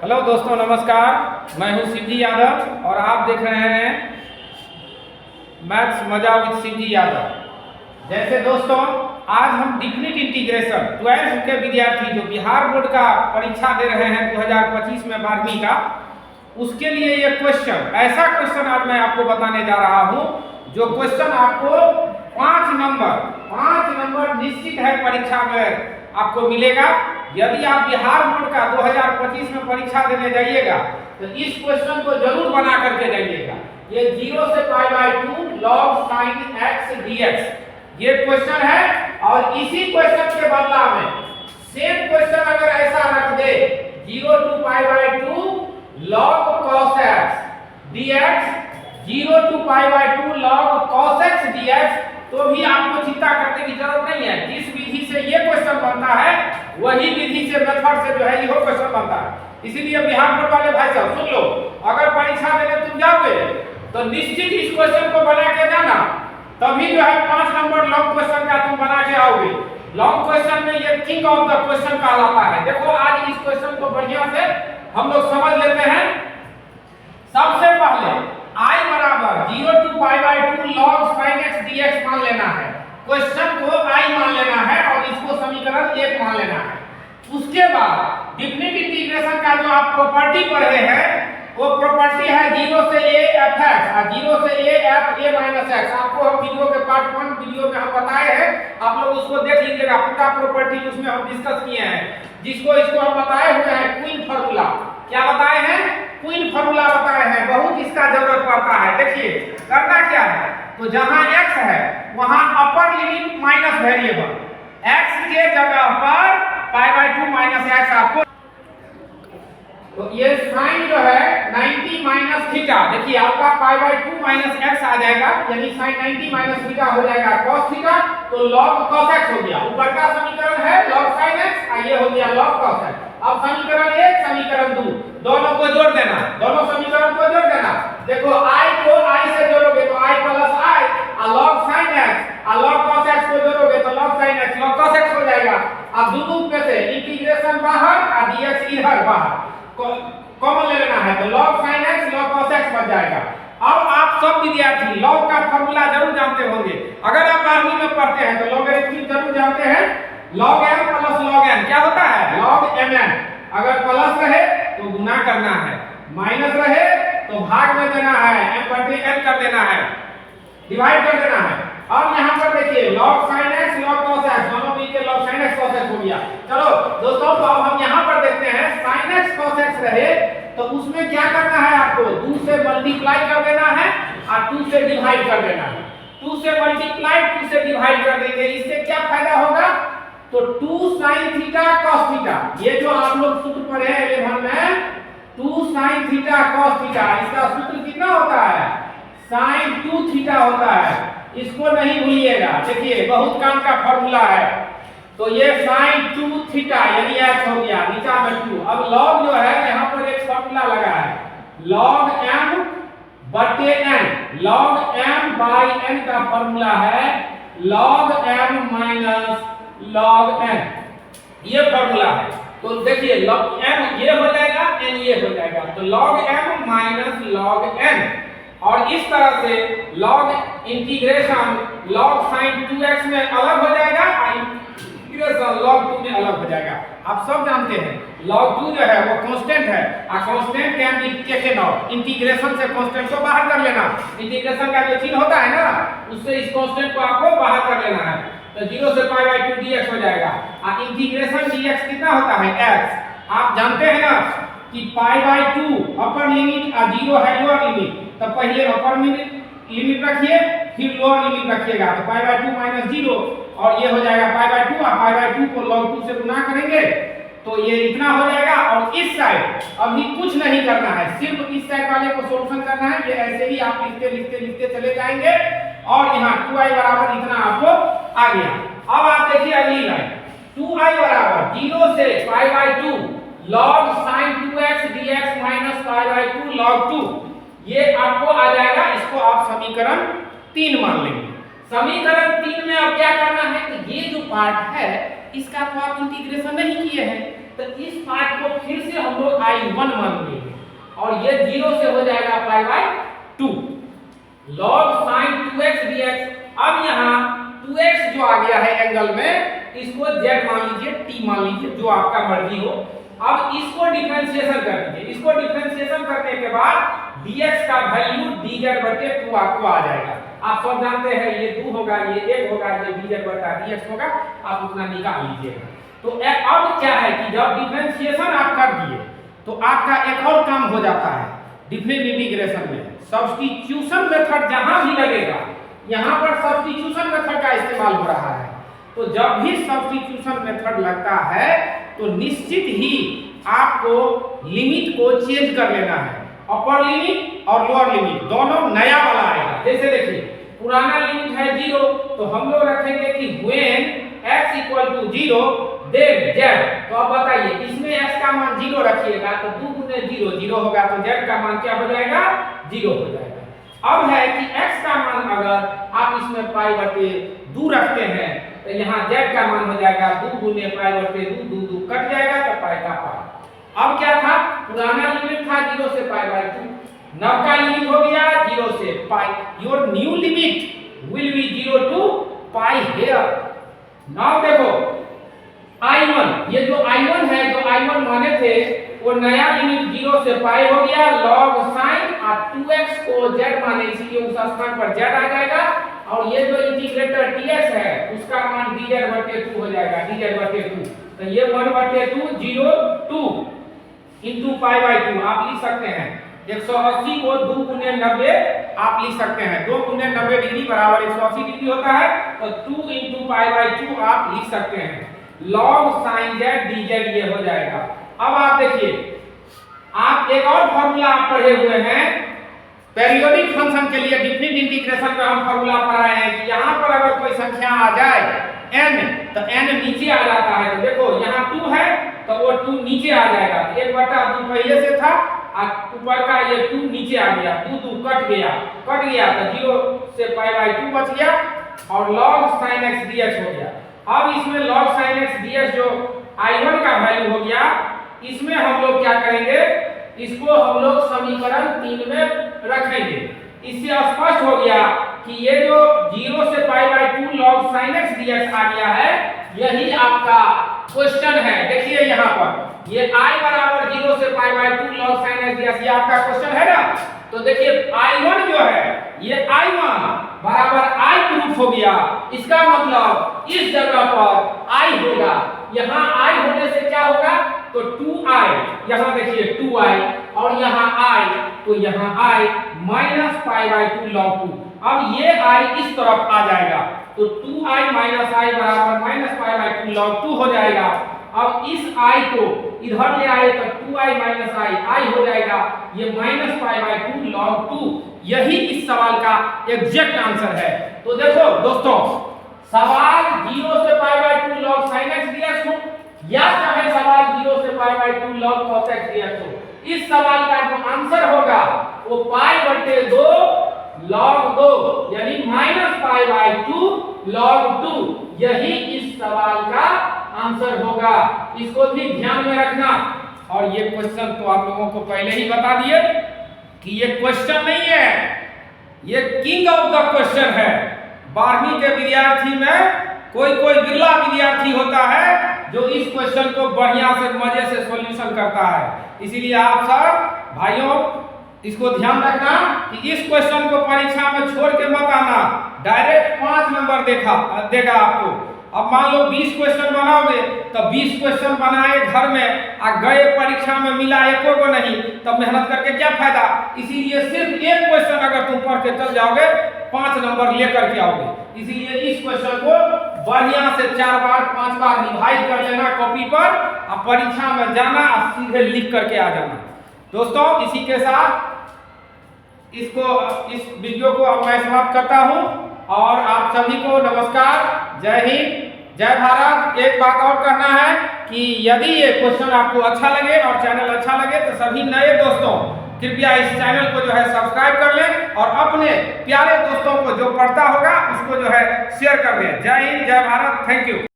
Hello दोस्तों, नमस्कार। मैं हूं शिवजी यादव और आप देख रहे हैं मैथ्स मजा विद शिवजी यादव। जैसे दोस्तों, आज हम डिफिनिट इंटीग्रेशन 12th के विद्यार्थी जो बिहार बोर्ड का परीक्षा दे रहे हैं 2025 में 12वीं का, उसके लिए ये क्वेश्चन, ऐसा क्वेश्चन आज मैं आपको बताने जा रहा हूं जो क्वेश्चन आपको 5 नंबर निश्चित है परीक्षा में आपको मिलेगा। यदि आप बिहार बोर्ड का 2025 में परीक्षा देने जाइएगा तो इस क्वेश्चन को जरूर बना करके जाइएगा। ये 0 से π/2 log sin x dx ये क्वेश्चन है और इसी क्वेश्चन के बदला में सेम क्वेश्चन अगर ऐसा रख दे 0 to π/2 log cos x dx 0 to π/2 log cos x dx तो भी आपको चिंता करने की जरूरत नहीं है। जिस विधि से ये क्वेश्चन बनता है वही विधि से मेथड से जो है ये क्वेश्चन बनता है। इसीलिए बिहार बोर्ड वाले भाई साहब सुन लो, अगर परीक्षा देने तुम जाओगे तो निश्चित इस क्वेश्चन को बना के जाना, तभी जो है 5 नंबर लॉन्ग क्वेश्चन का तुम बना के आओगे। लॉन्ग क्वेश्चन में ये किंग ऑफ द क्वेश्चन कहलाता है। देखो आज इस क्वेश्चन को बढ़िया से हम लोग समझ लेते हैं। सबसे पहले I बराबर 0 to π/2 log sin x dx मान लेना है। क्वेश्चन को I मान लेना है और इसको समीकरण 1 मान लेना है। उसके बाद डिफिनिट इंटीग्रेशन का जो आप प्रॉपर्टी पढ़े हैं वो प्रॉपर्टी है 0 से a f x और 0 से a f a minus x। आपको हम वीडियो के पार्ट 1 वीडियो में हम बताए हैं, आप लोग उसको देख लीजिएगा। पूरा प्रॉपर्टी उसमें हम डिस्कस किए हैं, जिसको इसको हम बताए हुए हैं क्वीन फार्मूला। क्या बताए हैं? क्वीन फार्मूला बताए हैं। बहुत इसका जरूरत पड़ता है। देखिए करना क्या है, तो जहां x है वहां upper limit minus variable, x के जगह पर π/2 माइनस x आपको, तो ये साइन जो है 90 माइनस थीटा, देखिए आपका π/2 माइनस x आ जाएगा, यानी साइन 90 माइनस थीटा हो जाएगा cos थीटा, तो log cos x हो गया। ऊपर का समीकरण है log sin x और ये हो गया log cos x। अब समीकरण 1 समीकरण 2 दोनों को जोड़ देना, दोनों समीकरण को जोड़ देना। देखो i को i से जोड़ोगे तो i प्लस i और log sin x और log cos x को जोड़ोगे तो log sin x log cos x हो जाएगा। अब दोनों में से इंटीग्रेशन बाहर और dx इधर बाहर कॉमन ले लेना है, तो log sin x log cos x बन जाएगा। अब आप सब विद्यार्थी log का फार्मूला जरूर जानते होंगे। अगर आप 12वीं में पढ़ते हैं तो लॉगरिथमिक जरूर जानते हैं। log m plus log n क्या होता है? log mn। अगर प्लस रहे तो गुना करना है, माइनस रहे तो भाग में देना है, m/n कर देना है, डिवाइड कर देना है। अब यहाँ पर देखिए log sin x log cos x दोनों मिलकर log sin x cos x हो गया। चलो दोस्तों, तो अब हम यहाँ पर देखते हैं sin x cos x रहे तो उसमें क्या करना है, आपको 2 से मल्टीप्लाई कर देना है और 2 से डिवाइड कर देना है। 2 से मल्टीप्लाई 2 से डिवाइड कर देंगे, इससे क्या फायदा होगा, तो 2 sin थीटा cos थीटा, ये जो आप लोग सूत्र पढ़े हैं 11 में 2 sin थीटा cos थीटा, इसका सूत्र कितना होता है, sin 2 थीटा होता है। इसको नहीं भूलिएगा, देखिए बहुत काम का फार्मूला है। तो ये sin 2 थीटा यानी x हो गया, नीचा में 2। अब log जो है यहाँ पर एक फार्मूला लगा है log m बटे n, log m by n का फार्मूला है log m minus log n, ये फार्मूला है। तो देखिए log m ये हो जाएगा, n ये हो जाएगा, तो log m minus log n। और इस तरह से log integration log sin 2x में अलग हो जाएगा और इंटीग्रेशन log 2 में अलग हो जाएगा। आप सब जानते हैं log 2 जो है वो कांस्टेंट है और constant can be taken out. Integration से कांस्टेंट को बाहर कर लेना, इंटीग्रेशन का जो चिन्ह होता है ना उससे इस कांस्टेंट को आपको बाहर कर लेना है, तो 0 से π/2 dx हो जाएगा। और इंटीग्रेशन dx कितना होता है, x। आप जानते हैं ना कि π/2 अपर लिमिट और 0 है लोअर लिमिट, तो पहले अपर लिमिट रखिए फिर लोअर लिमिट रखिएगा, तो π/2 माइनस 0 और ये हो जाएगा π/2 और π/2 को log 2 से गुना करेंगे तो ये इतना हो जाएगा। और इस साइड अभी कुछ नहीं करना है, सिर्फ इस साइड वाले को सॉल्यूशन करना है। ये ऐसे ही आप लिखते लिखते लिखते चले जाएंगे और यहाँ 2i बराबर इतना आपको आ गया। अब आप देखिए अगली लाइन 2i बराबर 0 से π/2 log sin 2x dx minus π/2 log 2, ये आपको आ जाएगा। इसको आप समीकरण 3 मान लेंगे। समीकरण 3 में अब क्या करना है कि ये जो पार्ट है इसका तो आप इंटीग्रेशन नहीं किए हैं, तो इस पार्ट को फिर से हम लोग I1 मान लेंगे और ये 0 से हो जाएगा pi by 2 log sin 2x dx। अब यहाँ 2x जो आ गया है एंगल में, इसको z मान लीजिए, t मान लीजिए, जो आपका मर्जी हो। अब इसको डिफरेंशिएशन कर दीजिए। इसको डिफरेंशिएशन करने के बाद dx का वैल्यू dz/2 आपको आ जाएगा। आप सब जानते हैं ये 2 होगा, ये 1 होगा, ये dz/dx होगा, आप उतना निकाल लीजिएगा। तो अब क्या है कि जब डिफरेंशिएशन आप कर दिए तो आपका एक और काम हो जाता है डिफरेंट इंटीग्रेशन में, सब्स्टिट्यूशन मेथड जहां भी लगेगा, यहां पर सब्स्टिट्यूशन मेथड का इस्तेमाल हो रहा है। तो जब भी सब्स्टिट्यूशन मेथड लगता है तो निश्चित ही आपको लिमिट को चेंज कर लेना है। अपर लिमिट और लोअर लिमिट दोनों नया वाला आएगा। जैसे देखिए पुराना लिमिट है 0, तो हम लोग रखेंगे कि when x = 0 then z। तो अब बताइए इसमें x का मान 0 रखिएगा तो 2 गुने 0 0 होगा, तो z का मान क्या हो जाएगा? 0 हो जाएगा। अब है कि x का मान अगर आप इसमें π/2 रखते हैं तो यहाँ z का मान हो जाएगा 2 गुने π/2, 2 2 कट जाएगा तो पाई का पाई। अब क्या था? पुराना लिमिट था 0 से π/2, नव का लिमिट हो गया 0 से pi. Your new limit will be 0 to pi here. Now देखो I1, ये जो I1 है, जो I1 माने थे वो नया लिमिट 0 से पाई हो गया log sin और 2x को z माने, इसीलिए उस स्थान पर z आ जाएगा। और ये जो इंटीग्रेटर dx है उसका मान dz/2 हो जाएगा, dz/2। तो ये 1/2 0 2 into π/2 आप लिख सकते हैं। 180 को 2 गुने 90 आप लिख सकते हैं, 2 गुने 90 डिग्री बराबर 180 डिग्री होता है, तो 2 into π/2 आप लिख सकते हैं। log sin z dz ये हो जाएगा। अब आप देखिए, आप एक और फार्मूला आप पढ़े हुए हैं पेरियोडिक फंक्शन के लिए, डिफरेंट इंटीग्रेशन में हम फार्मूला पढ़ाए हैं कि यहाँ पर अगर कोई संख्या आ जाए n, तो n नीचे आ जाता है। तो देखो यहाँ 2 है तो वो 2 नीचे आ जाएगा, 1/2 पहले से था, ऊपर का ये 2 नीचे आ गया, 2 2 कट गया तो 0 से π/2 बच गया और log sin x dx हो गया। अब इसमें log sin x dx जो I1 का वैल्यू हो गया, इसमें हम लोग क्या करेंगे, इसको हम लोग समीकरण 3 में रखेंगे। इससे स्पष्ट हो गया कि ये जो 0 से π/2 log sin x dx आ गया है, यही आपका क्वेश्चन है। देखिए यहाँ पर ये I बराबर 0 से π/2 log sin x dx, ये आपका क्वेश्चन है ना। तो देखिए I1 जो है ये I1 बराबर I प्रूफ हो गया। इसका मतलब इस जगह पर I होगा, यहाँ I होने से क्या होगा, तो 2I, यहाँ देखिए 2I और यहाँ I, तो यहाँ I माइनस π/2 log 2। अब ये I इस तरफ आ जाएगा तो 2I माइनस I बराबर माइनस π/2 log 2 हो जाएगा। अब इस I को इधर ले आए तो 2I माइनस I हो जाएगा, ये माइनस π/2 log 2। यही इस सवाल का एग्जैक्ट आंसर है। तो देखो दोस्तों, सवाल 0 से π/2 log sin x dx हो या चाहे सवाल 0 से π/2 log cos x dx हो, इस सवाल का जो आंसर होगा वो π/2 log 2 यानी माइनस π/2 log 2, यही इस सवाल का आंसर होगा। इसको भी ध्यान में रखना। और ये क्वेश्चन तो आप लोगों को पहले ही बता दिए कि ये क्वेश्चन नहीं है, ये किंग ऑफ द क्वेश्चन है। 12वीं के विद्यार्थी में कोई बिरला विद्यार्थी होता है जो इस क्वेश्चन को बढ़िया से मजे से सॉल्यूशन करता है। इसीलिए आप सब भाइयों इसको ध्यान रखना कि इस क्वेश्चन को परीक्षा में छोड़ के मत आना, डायरेक्ट 5 नंबर देगा आपको। अब मान लो 20 क्वेश्चन बनाओगे तो 20 क्वेश्चन बनाए घर में आ गए परीक्षा में मिला एको को नहीं, तब मेहनत करके क्या फायदा। इसीलिए सिर्फ एक क्वेश्चन अगर तुम पढ़ के चल जाओगे 5 नंबर लेकर के आओगे। इसीलिए इस क्वेश्चन को बढ़िया से 4 बार 5 बार रिवाइज कर लेना कॉपी पर, और परीक्षा में जाना और सीधे लिख करके आ जाना। दोस्तों इसी के साथ इस वीडियो को अब मैं समाप्त करता हूं और आप सभी को नमस्कार, जय हिंद, जय भारत। एक बात और कहना है कि यदि ये क्वेश्चन आपको अच्छा लगे और चैनल अच्छा लगे तो सभी नए दोस्तों कृपया इस चैनल को जो है सब्सक्राइब कर लें और अपने प्यारे दोस्तों को जो पढ़ता होगा उसको जो है शेयर कर दें। जय हिंद, जय भारत, थैंक यू।